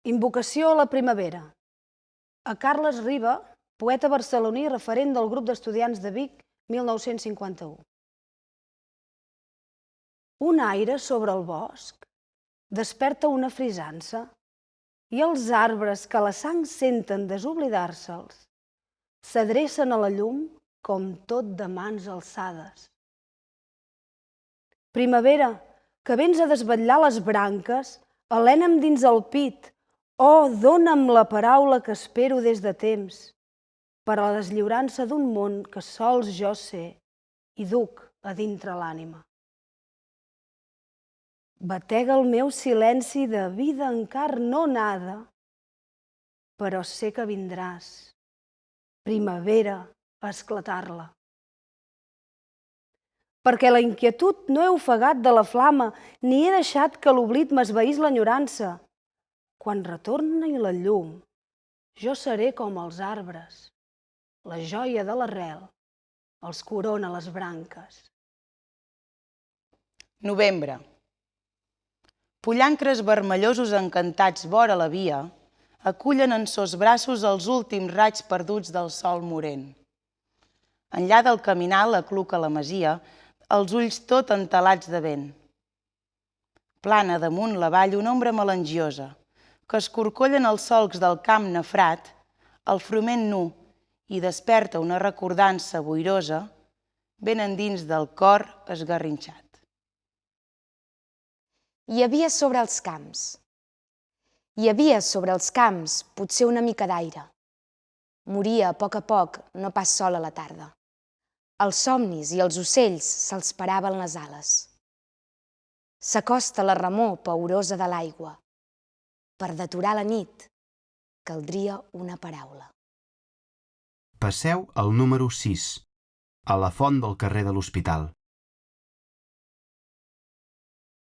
Invocació a la primavera. A Carles Riba, poeta barceloní referent del grup d'estudiants de Vic 1951. Un aire sobre el bosc desperta una frisança i els arbres que la sang senten desoblidar-se'ls s'adrecen a la llum com tot de mans alçades. Primavera, que vens a desvetllar les branques, alena'm dins el pit. Oh, dona'm la paraula que espero des de temps per a la deslliurança d'un món que sols jo sé i duc a dintre l'ànima. Batega el meu silenci de vida encara no nada, però sé que vindràs, primavera, a esclatar-la. Perquè la inquietud no he ofegat de la flama, ni he deixat que l'oblit m'esvaís l'enyorança. Quan retorni la llum, jo seré com els arbres. La joia de l'arrel els corona les branques. Novembre. Pollancres vermellosos encantats vora la via acullen en sos braços els últims raigs perduts del sol morent. Enllà del caminal acluca la masia, els ulls tot entelats de vent. Plana damunt la vall una ombra melangiosa, que escorcollen els solcs del camp nafrat, el frument nu, i desperta una recordança boirosa ben endins del cor esgarrinxat. Hi havia sobre els camps. Hi havia sobre els camps potser una mica d'aire. Moria a poc, no pas sol a la tarda. Els somnis i els ocells se'ls paraven les ales. S'acosta la remor paurosa de l'aigua. Per deturar la nit, caldria una paraula. Passeu al número 6, a la font del carrer de l'Hospital.